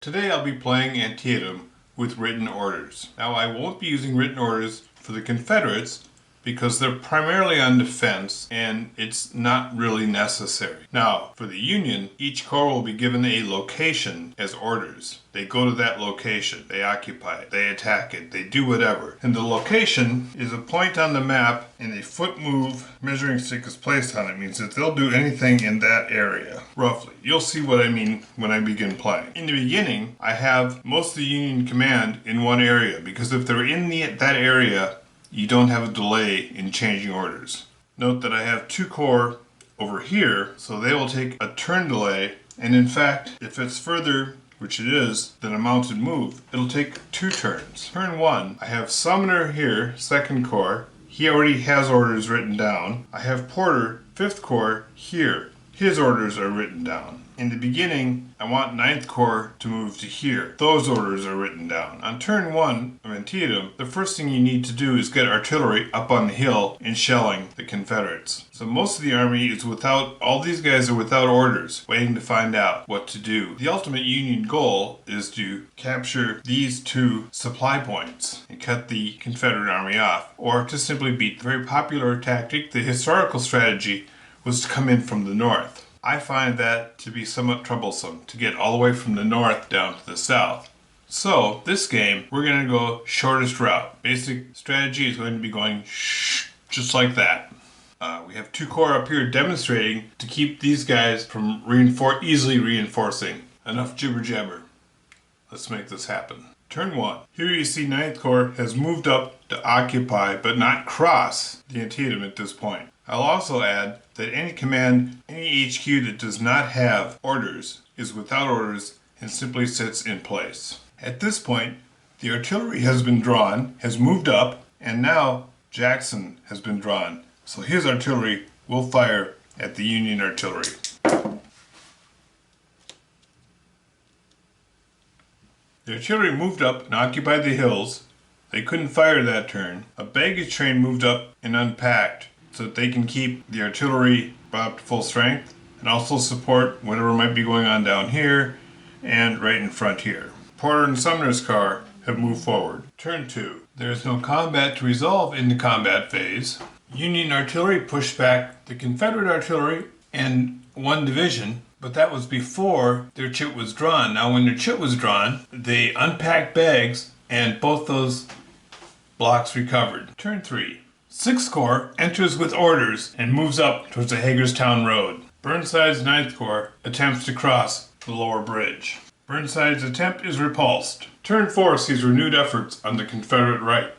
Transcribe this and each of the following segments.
Today I'll be playing Antietam with written orders. Now I won't be using written orders for the Confederates because they're primarily on defense and it's not really necessary. Now for the Union, each corps will be given a location as orders. They go to that location, they occupy it, they attack it, they do whatever. And the location is a point on the map and a foot move measuring stick is placed on it. It means that they'll do anything in that area, roughly. You'll see what I mean when I begin playing. In the beginning, I have most of the Union command in one area because if they're in that area, you don't have a delay in changing orders. Note that I have two corps over here, so they will take a turn delay, and in fact, if it's further, which it is, than a mounted move, it'll take 2 turns. Turn 1, I have Sumner here, 2nd Corps. He already has orders written down. I have Porter, 5th Corps, here. His orders are written down. In the beginning, I want 9th Corps to move to here. Those orders are written down. On turn 1 of Antietam, the first thing you need to do is get artillery up on the hill and shelling the Confederates. So most of the army is all these guys are without orders, waiting to find out what to do. The ultimate Union goal is to capture these 2 supply points and cut the Confederate army off, or to simply beat the very popular tactic. The historical strategy was to come in from the north. I find that to be somewhat troublesome, to get all the way from the north down to the south. So, this game, we're going to go shortest route. Basic strategy is going to be going just like that. We have 2 corps up here demonstrating to keep these guys from easily reinforcing. Enough jibber jabber. Let's make this happen. Turn 1. Here you see 9th Corps has moved up to occupy but not cross the Antietam at this point. I'll also add that any command, any HQ that does not have orders is without orders and simply sits in place. At this point, the artillery has been drawn, has moved up, and now Jackson has been drawn. So his artillery will fire at the Union artillery. The artillery moved up and occupied the hills. They couldn't fire that turn. A baggage train moved up and unpacked so that they can keep the artillery brought up to full strength and also support whatever might be going on down here and right in front here. Porter and Sumner's car have moved forward. Turn 2. There is no combat to resolve in the combat phase. Union artillery pushed back the Confederate artillery and 1 division, but that was before their chit was drawn. Now when their chit was drawn, they unpacked bags and both those blocks recovered. Turn 3. 6th Corps enters with orders and moves up towards the Hagerstown Road. Burnside's 9th Corps attempts to cross the lower bridge. Burnside's attempt is repulsed. Turn 4 sees renewed efforts on the Confederate right.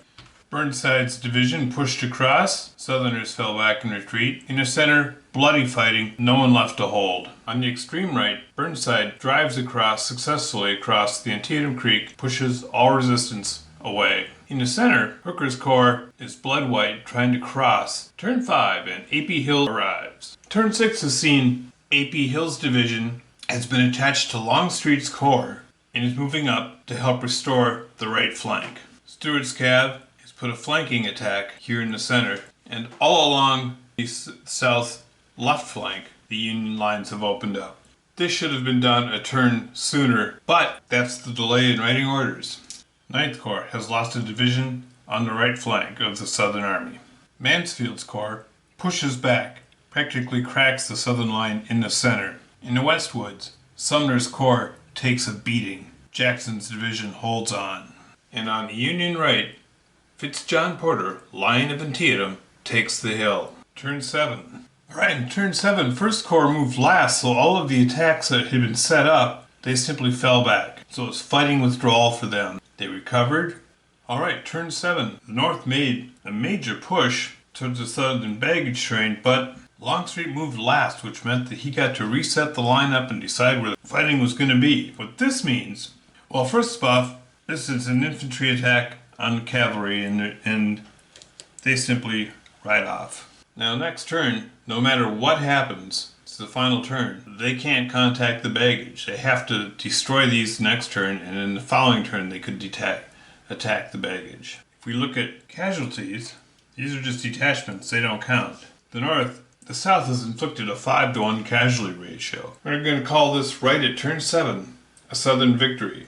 Burnside's division pushed across. Southerners fell back in retreat. In the center, bloody fighting, no one left to hold. On the extreme right, Burnside drives successfully across the Antietam Creek, pushes all resistance away. In the center, Hooker's corps is blood white trying to cross. Turn 5 and A.P. Hill arrives. Turn 6 has seen A.P. Hill's division has been attached to Longstreet's corps and is moving up to help restore the right flank. Stewart's cav has put a flanking attack here in the center, and all along the south left flank the Union lines have opened up. This should have been done a turn sooner, but that's the delay in writing orders. 9th Corps has lost a division on the right flank of the Southern Army. Mansfield's corps pushes back, practically cracks the Southern line in the center. In the Westwoods, Sumner's corps takes a beating. Jackson's division holds on. And on the Union right, Fitzjohn Porter, line of Antietam, takes the hill. Turn 7. Alright, in turn 7, 1st Corps moved last, so all of the attacks that had been set up, they simply fell back. So it's fighting withdrawal for them. They recovered. Alright, turn 7. The North made a major push towards the Southern baggage train, but Longstreet moved last, which meant that he got to reset the lineup and decide where the fighting was going to be. What this means, well, first off, this is an infantry attack on the cavalry, and they simply ride off. Now, next turn, no matter what happens, it's the final turn, they can't contact the baggage. They have to destroy these next turn, and in the following turn they could attack the baggage. If we look at casualties, these are just detachments, they don't count. The South has inflicted a 5-to-1 casualty ratio. We're going to call this right at turn 7 a Southern victory.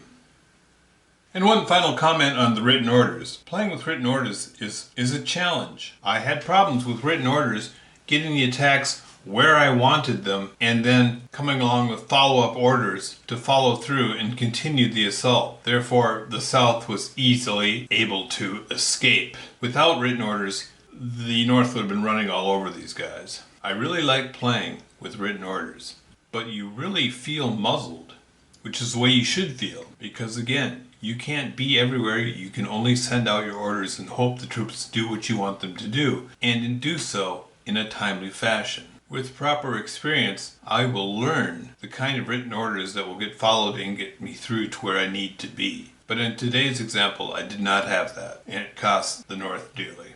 And one final comment on the written orders. Playing with written orders is a challenge. I had problems with written orders getting the attacks where I wanted them, and then coming along with follow-up orders to follow through and continue the assault. Therefore, the South was easily able to escape. Without written orders, the North would have been running all over these guys. I really like playing with written orders, but you really feel muzzled, which is the way you should feel, because again, you can't be everywhere. You can only send out your orders and hope the troops do what you want them to do, and do so in a timely fashion. With proper experience, I will learn the kind of written orders that will get followed and get me through to where I need to be. But in today's example, I did not have that, and it cost the North dearly.